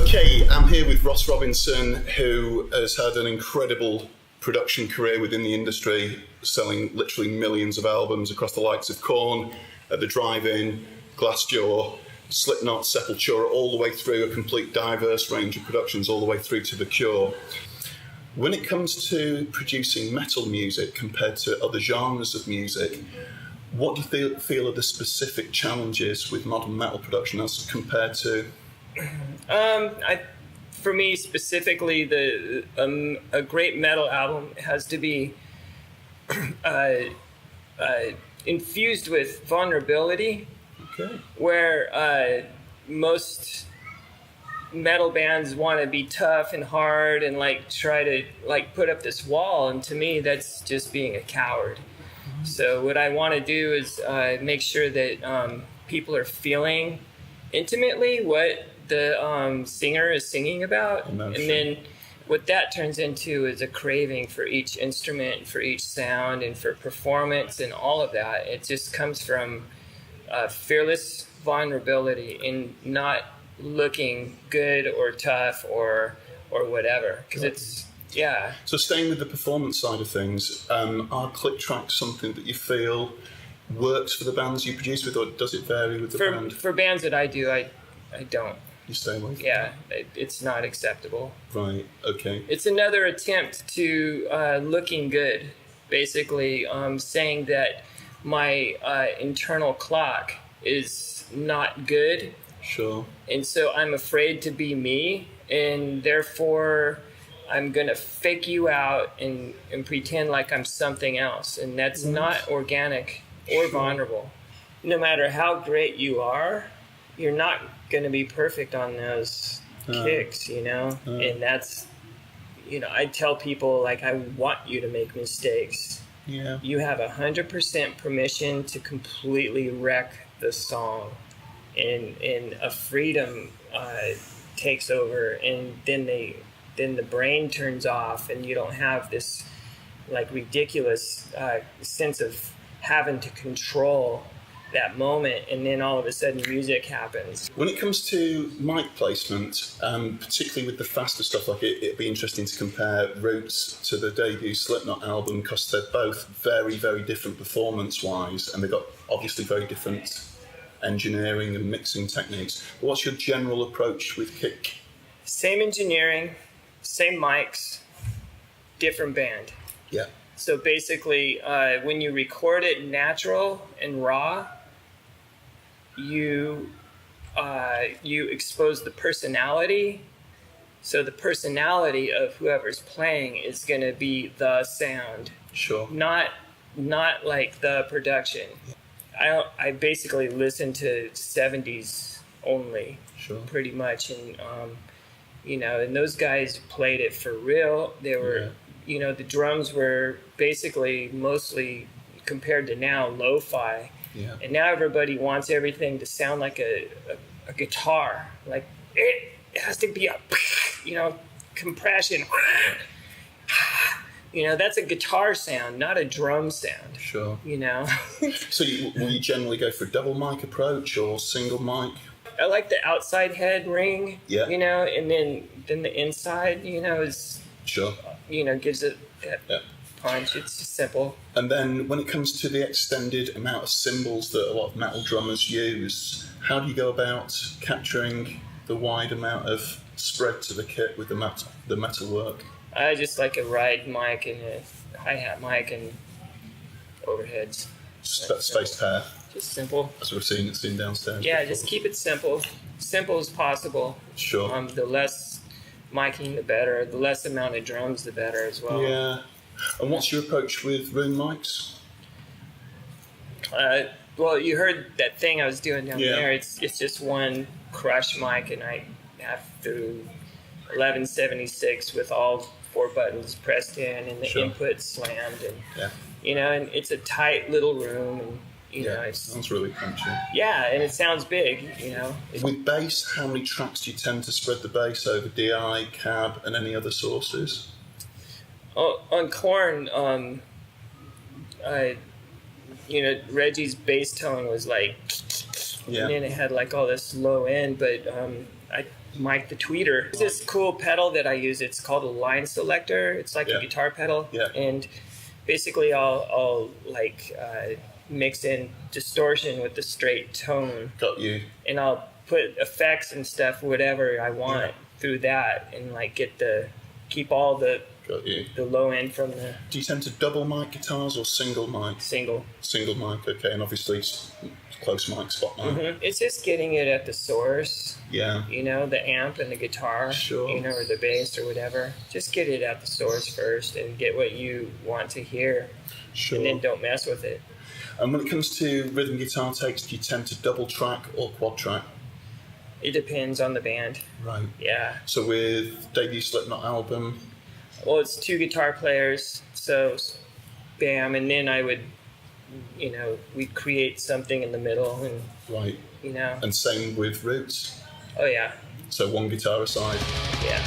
Okay, I'm here with Ross Robinson, who has had an incredible production career within the industry, selling literally millions of albums across the likes of Korn, at the Drive-In, Glassjaw, Slipknot, Sepultura, all the way through a complete diverse range of productions, all the way through to The Cure. When it comes to producing metal music compared to other genres of music, what do you feel are the specific challenges with modern metal production as compared to? For me specifically, a great metal album has to be infused with vulnerability. Okay. Where most metal bands want to be tough and hard and try to put up this wall, and to me that's just being a coward. So what I want to do is make sure that people are feeling intimately what the singer is singing about. Emotion. And then what that turns into is a craving for each instrument, for each sound, and for performance and all of that. It just comes from fearless vulnerability in not looking good or tough or whatever, because it's, yeah. So staying with the performance side of things, are click tracks something that you feel works for the bands you produce with, or does it vary with the band? For bands that I do, I don't. You stay away from Yeah, it's not acceptable. Right, okay. It's another attempt to looking good, basically saying that my internal clock is not good. Sure. And so I'm afraid to be me, and therefore I'm going to fake you out and pretend like I'm something else. And that's not organic or vulnerable. No matter how great you are, you're not going to be perfect on those kicks, you know? And that's, I tell people, I want you to make mistakes. Yeah. You have 100% permission to completely wreck the song. And a freedom takes over, and then the brain turns off, and you don't have this ridiculous sense of having to control that moment, and then all of a sudden music happens. When it comes to mic placement, particularly with the faster stuff, it'd be interesting to compare Roots to the debut Slipknot album, because they're both very, very different performance-wise, and they've got obviously very different engineering and mixing techniques. But what's your general approach with Kick? Same engineering, same mics, different band. Yeah. So basically, when you record it natural and raw, you expose the personality. So the personality of whoever's playing is going to be the sound. Sure. Not like the production. I basically listen to 70s only. Sure. Pretty much, and and those guys played it for real. They were. Yeah. The drums were basically mostly, compared to now, lo-fi. Yeah. And now everybody wants everything to sound like a guitar. Like, it has to be a, compression. That's a guitar sound, not a drum sound. Sure. So will you generally go for a double mic approach or single mic? I like the outside head ring. Yeah. And then the inside, is... Sure. Gives it that punch. It's just simple. And then when it comes to the extended amount of cymbals that a lot of metal drummers use, how do you go about capturing the wide amount of spread to the kit with the metal work? I just like a ride mic and a hi-hat mic and overheads. Spaced pair. Just simple. As we've seen downstairs. Yeah, before. just keep it simple. Simple as possible. Sure. The less miking, the better. The less amount of drums, the better as well. Yeah. And what's your approach with room mics? Well, you heard that thing I was doing down Yeah. there. It's just one crush mic, and I have through 1176 with all 4 buttons pressed in and the Sure. input slammed, and Yeah. and it's a tight little room, and It sounds really punchy. Yeah, and it sounds big, With bass, how many tracks do you tend to spread the bass over? DI, cab, and any other sources? Oh, on Korn, Reggie's bass tone was and then it had all this low end, but mic the tweeter. There's this cool pedal that I use. It's called a line selector. It's like a guitar pedal. Yeah. And basically I'll mix in distortion with the straight tone. Got you. And I'll put effects and stuff, whatever I want through that, and like keep all the Got you. the low end from the Do you tend to double mic guitars or single mic? single. Single mic, okay, and obviously close mic, spot mic. It's just getting it at the source, Yeah. the amp and the guitar, Sure. or the bass or whatever. Just get it at the source first and get what you want to hear, Sure. and then don't mess with it. And when it comes to rhythm guitar takes, do you tend to double track or quad track? It depends on the band. Right. Yeah. So with debut Slipknot album, Well, it's 2 guitar players, so bam, and then I would, we'd create something in the middle, and right, and same with Roots. oh yeah, So one guitar aside. yeah.